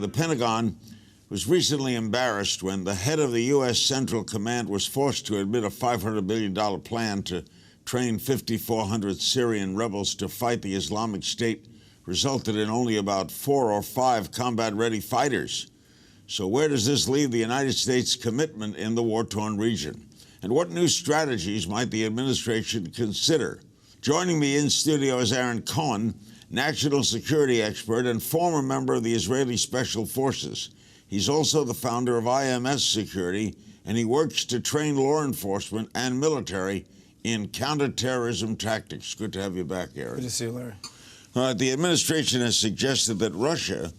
The Pentagon was recently embarrassed when the head of the U.S. Central Command was forced to admit a $500 billion plan to train 5,400 Syrian rebels to fight the Islamic State resulted in only about 4 or 5 combat-ready fighters. So where does this leave the United States' commitment in the war-torn region? And what new strategies might the administration consider? Joining me in studio is Aaron Cohen, national security expert and former member of the Israeli Special Forces. He's also the founder of IMS Security, and he works to train law enforcement and military in counterterrorism tactics. Good to have you back, Aaron. Good to see you, Larry. The administration has suggested that Russia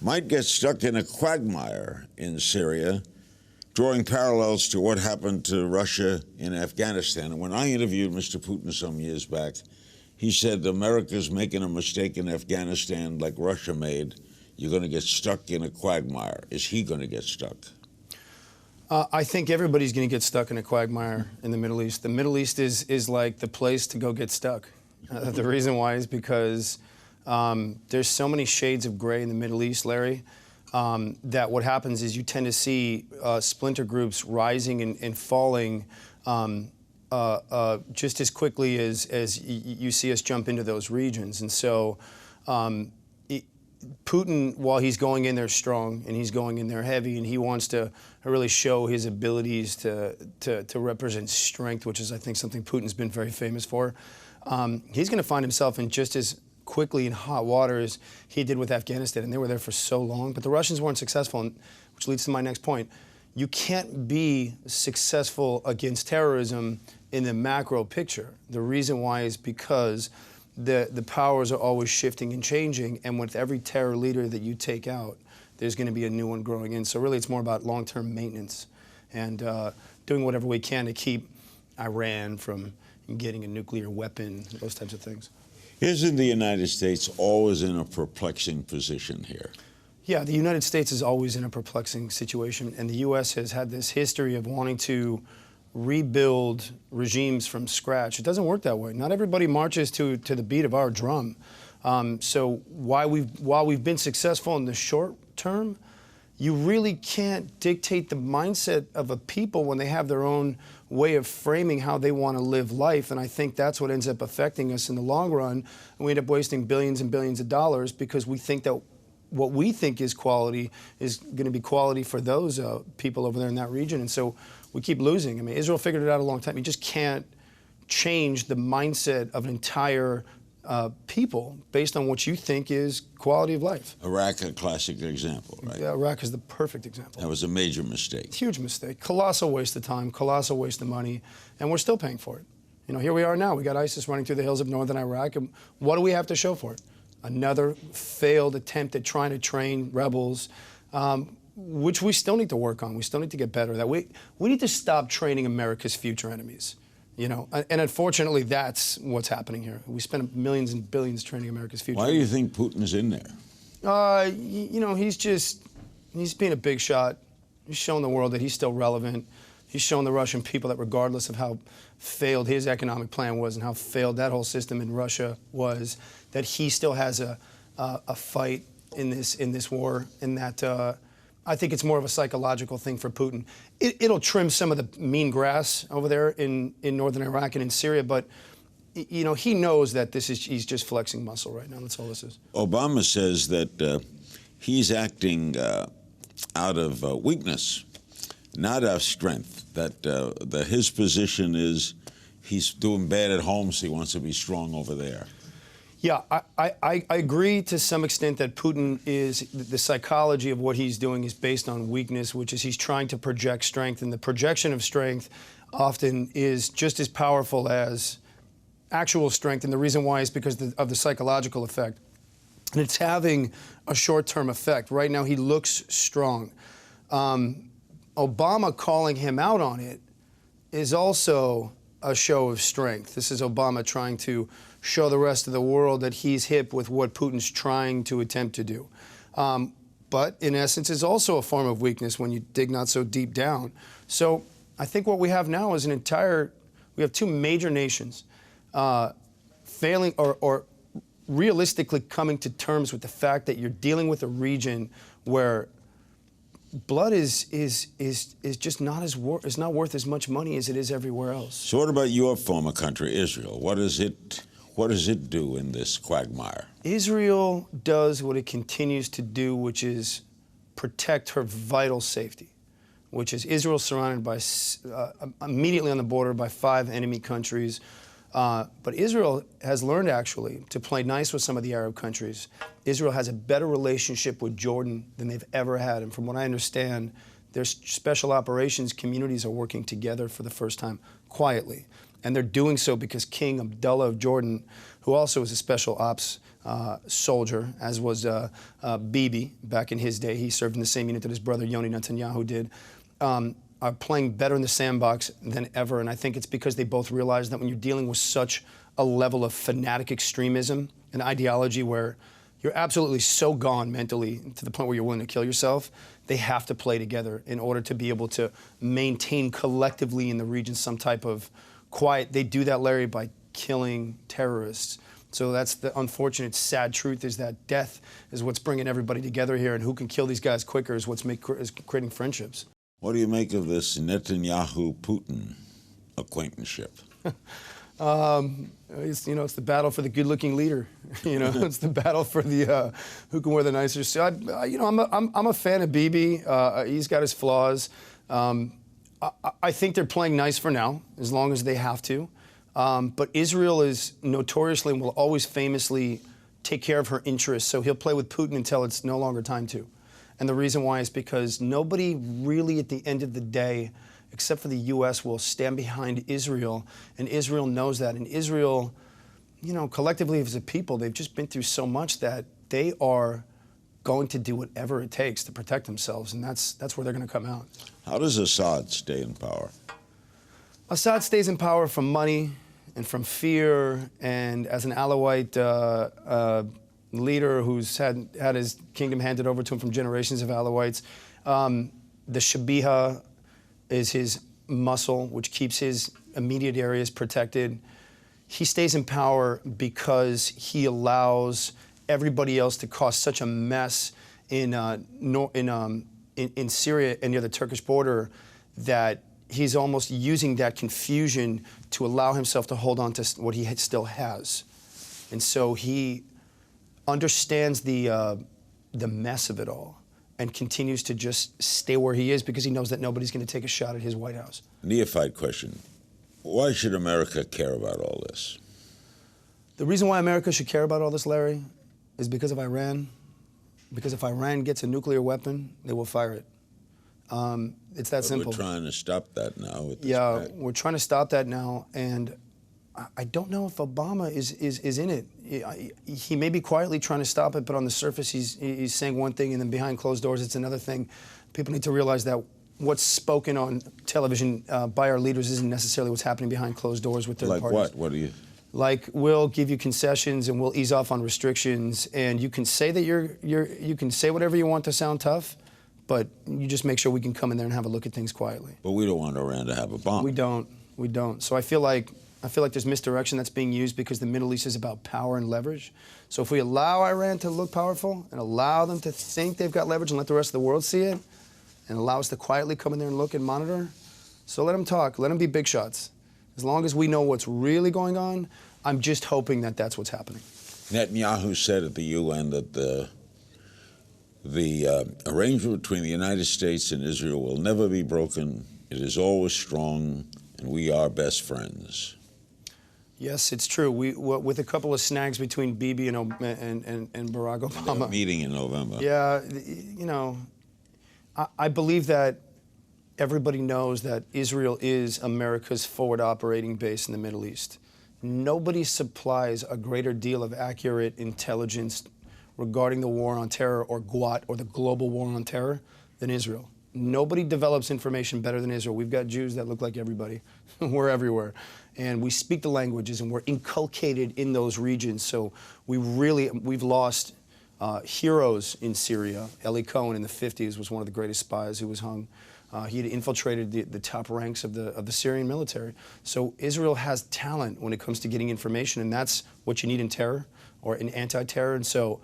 might get stuck in a quagmire in Syria, drawing parallels to what happened to Russia in Afghanistan. And when I interviewed Mr. Putin some years back, he said America's making a mistake in Afghanistan like Russia made. You're going to get stuck in a quagmire. Is he going to get stuck? I think everybody's going to get stuck in a quagmire in the Middle East. The Middle East is like the place to go get stuck. The reason why is because there's so many shades of gray in the Middle East, Larry, that what happens is you tend to see splinter groups rising and falling just as quickly as you see us jump into those regions. And so Putin, while he's going in there strong and he's going in there heavy and he wants to really show his abilities to represent strength, which is, I think, something Putin's been very famous for, he's going to find himself in just as quickly in hot water as he did with Afghanistan. And they were there for so long. But the Russians weren't successful, which leads to my next point. You can't be successful against terrorism in the macro picture. The reason why is because the powers are always shifting and changing, and with every terror leader that you take out, there's going to be a new one growing in. So really it's more about long-term maintenance and doing whatever we can to keep Iran from getting a nuclear weapon, those types of things. Isn't the United States always in a perplexing position here? Yeah, the United States is always in a perplexing situation, and the U.S. has had this history of wanting to rebuild regimes from scratch. It doesn't work that way. Not everybody marches to the beat of our drum. So while we've been successful in the short term, you really can't dictate the mindset of a people when they have their own way of framing how they want to live life. And I think that's what ends up affecting us in the long run. And we end up wasting billions and billions of dollars because we think that what we think is quality is going to be quality for those people over there in that region. And so we keep losing. I mean, Israel figured it out a long time. You just can't change the mindset of an entire people based on what you think is quality of life. Iraq, a classic example, right? Yeah, Iraq is the perfect example. That was a major mistake. Huge mistake. Colossal waste of time, colossal waste of money, and we're still paying for it. You know, here we are now. We got ISIS running through the hills of northern Iraq, and what do we have to show for it? Another failed attempt at trying to train rebels, which we still need to work on. We still need to get better at that. We need to stop training America's future enemies. You know, and unfortunately, that's what's happening here. We spend millions and billions training America's future. Why do you think Putin's in there? You know, he's being a big shot. He's showing the world that he's still relevant. He's showing the Russian people that regardless of how failed his economic plan was and how failed that whole system in Russia was, that he still has a fight in this war, and that I think it's more of a psychological thing for Putin. It'll trim some of the mean grass over there in northern Iraq and in Syria, but you know, he knows that he's just flexing muscle right now. That's all this is. Obama says that he's acting out of weakness, not out of strength. That his position is he's doing bad at home, so he wants to be strong over there. Yeah, I agree to some extent that Putin is, the psychology of what he's doing is based on weakness, which is he's trying to project strength, and the projection of strength often is just as powerful as actual strength, and the reason why is because of the psychological effect. And it's having a short-term effect. Right now he looks strong. Obama calling him out on it is also a show of strength. This is Obama trying to show the rest of the world that he's hip with what Putin's trying to attempt to do. But in essence, it's also a form of weakness when you dig not so deep down. So I think what we have now is we have two major nations failing or realistically coming to terms with the fact that you're dealing with a region where blood is just not worth as much money as it is everywhere else. So what about your former country, Israel? What does it do in this quagmire? Israel does what it continues to do, which is protect her vital safety, which is Israel surrounded by, immediately on the border by 5 enemy countries. But Israel has learned, actually, to play nice with some of the Arab countries. Israel has a better relationship with Jordan than they've ever had. And from what I understand, their special operations communities are working together for the first time quietly. And they're doing so because King Abdullah of Jordan, who also was a special ops soldier, as was Bibi back in his day. He served in the same unit that his brother Yoni Netanyahu did. Are playing better in the sandbox than ever, and I think it's because they both realize that when you're dealing with such a level of fanatic extremism, an ideology where you're absolutely so gone mentally to the point where you're willing to kill yourself, they have to play together in order to be able to maintain collectively in the region some type of quiet. They do that, Larry, by killing terrorists. So that's the unfortunate, sad truth, is that death is what's bringing everybody together here, and who can kill these guys quicker is what's creating friendships. What do you make of this Netanyahu-Putin acquaintanceship? It's the battle for the good-looking leader. It's the battle for the who can wear the nicer suit. I'm a fan of Bibi. He's got his flaws. I think they're playing nice for now, as long as they have to. But Israel is notoriously and will always famously take care of her interests. So he'll play with Putin until it's no longer time to. And the reason why is because nobody really, at the end of the day, except for the U.S., will stand behind Israel. And Israel knows that. And Israel, collectively as a people, they've just been through so much that they are going to do whatever it takes to protect themselves. And that's where they're going to come out. How does Assad stay in power? Assad stays in power from money and from fear, and as an Alawite leader who's had his kingdom handed over to him from generations of Alawites. The Shabiha is his muscle, which keeps his immediate areas protected. He stays in power because he allows everybody else to cause such a mess in Syria and near the Turkish border that he's almost using that confusion to allow himself to hold on to what he still has. And so he understands the mess of it all and continues to just stay where he is because he knows that nobody's going to take a shot at his White House. Neophyte question. Why should America care about all this? The reason why America should care about all this, Larry, is because of Iran. Because if Iran gets a nuclear weapon, they will fire it. It's that simple. We're trying to stop that now with this pact. We're trying to stop that now, and I don't know if Obama is in it. He may be quietly trying to stop it, but on the surface he's saying one thing, and then behind closed doors it's another thing. People need to realize that what's spoken on television by our leaders isn't necessarily what's happening behind closed doors with third parties. Like what? What do you... Like, we'll give you concessions and we'll ease off on restrictions, and you can say that you can say whatever you want to sound tough, but you just make sure we can come in there and have a look at things quietly. But we don't want Iran to have a bomb. We don't. So I feel like there's misdirection that's being used because the Middle East is about power and leverage. So if we allow Iran to look powerful and allow them to think they've got leverage and let the rest of the world see it, and allow us to quietly come in there and look and monitor, so let them talk, let them be big shots. As long as we know what's really going on, I'm just hoping that that's what's happening. Netanyahu said at the UN that the arrangement between the United States and Israel will never be broken. It is always strong, and we are best friends. Yes, it's true. With a couple of snags between Bibi and Barack Obama. They're meeting in November. Yeah, I believe that everybody knows that Israel is America's forward operating base in the Middle East. Nobody supplies a greater deal of accurate intelligence regarding the war on terror, or GWAT, or the global war on terror, than Israel. Nobody develops information better than Israel. We've got Jews that look like everybody. We're everywhere. And we speak the languages, and we're inculcated in those regions. So we've lost heroes in Syria. Aaron Cohen in the 50s was one of the greatest spies who was hung. He had infiltrated the top ranks of the Syrian military. So Israel has talent when it comes to getting information, and that's what you need in terror, or in anti-terror. And so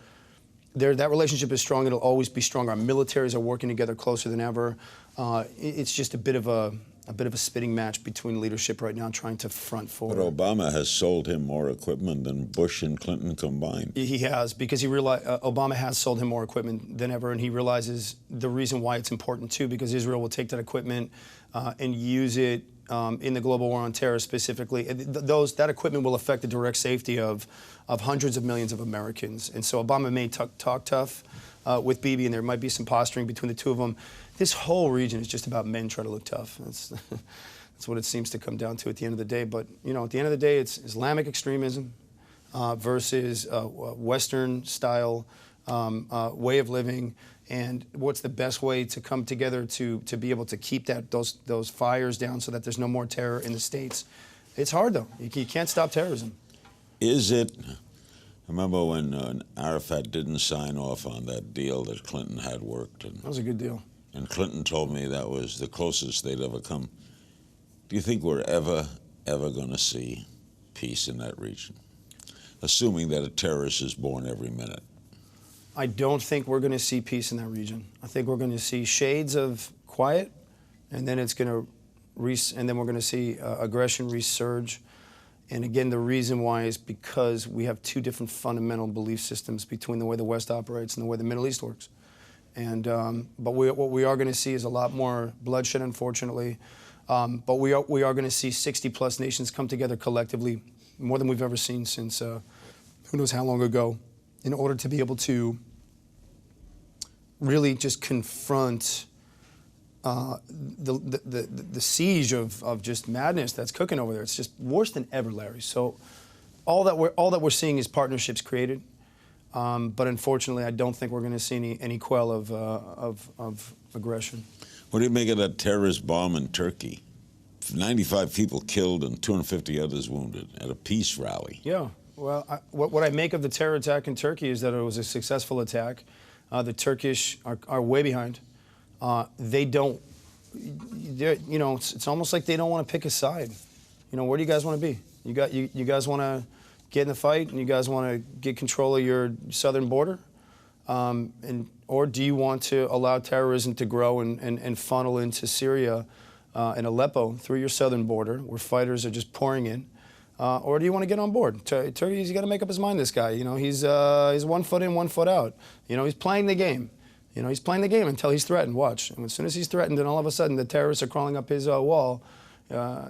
that relationship is strong. It'll always be strong. Our militaries are working together closer than ever. It's just a bit of a spitting match between leadership right now, trying to front forward. But Obama has sold him more equipment than Bush and Clinton combined. He has, because he realized Obama has sold him more equipment than ever, and he realizes the reason why it's important too, because Israel will take that equipment and use it in the global war on terror specifically. That equipment will affect the direct safety of hundreds of millions of Americans. And so Obama may talk tough with Bibi, and there might be some posturing between the two of them. This whole region is just about men trying to look tough. That's what it seems to come down to at the end of the day. But you know, at the end of the day, it's Islamic extremism versus Western-style way of living, and what's the best way to come together to be able to keep those fires down so that there's no more terror in the States. It's hard though. You can't stop terrorism. Is it? I remember when Arafat didn't sign off on that deal that Clinton had worked. And, that was a good deal. And Clinton told me that was the closest they'd ever come. Do you think we're ever going to see peace in that region, assuming that a terrorist is born every minute? I don't think we're going to see peace in that region. I think we're going to see shades of quiet, and then we're going to see aggression resurge. And again, the reason why is because we have two different fundamental belief systems between the way the West operates and the way the Middle East works. And but what we are going to see is a lot more bloodshed, unfortunately. But we are going to see 60+ nations come together collectively, more than we've ever seen since who knows how long ago, in order to be able to really just confront the siege of just madness that's cooking over there. It's just worse than ever, Larry. So all that we're seeing is partnerships created. But unfortunately, I don't think we're going to see any quell of aggression. What do you make of that terrorist bomb in Turkey? 95 people killed and 250 others wounded at a peace rally. Yeah. Well, what I make of the terror attack in Turkey is that it was a successful attack. The Turkish are way behind. They don't, you know, it's almost like they don't want to pick a side. You know, where do you guys want to be? You guys want to get in the fight, and you guys want to get control of your southern border? Or do you want to allow terrorism to grow and funnel into Syria and Aleppo through your southern border, where fighters are just pouring in? Or do you want to get on board? Turkey's got to make up his mind, this guy. You know, he's 1 foot in, 1 foot out. You know, he's playing the game. You know, he's playing the game until he's threatened. Watch. And as soon as he's threatened, then all of a sudden the terrorists are crawling up his wall.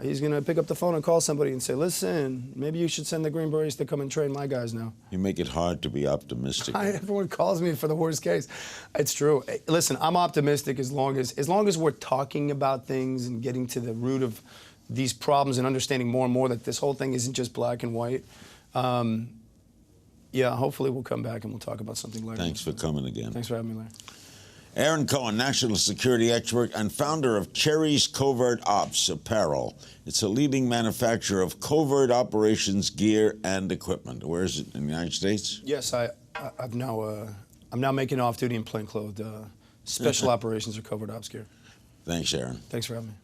He's going to pick up the phone and call somebody and say, listen, maybe you should send the Green Berets to come and train my guys now. You make it hard to be optimistic. Everyone calls me for the worst case. It's true. Listen, I'm optimistic as long as we're talking about things and getting to the root of these problems and understanding more and more that this whole thing isn't just black and white. Yeah, hopefully we'll come back and we'll talk about something later. Thanks for coming again. Thanks for having me, Larry. Aaron Cohen, national security expert and founder of Cherry's Covert Ops Apparel. It's a leading manufacturer of covert operations gear and equipment. Where is it, in the United States? Yes, I'm now making off-duty and plainclothes special operations or covert ops gear. Thanks, Aaron. Thanks for having me.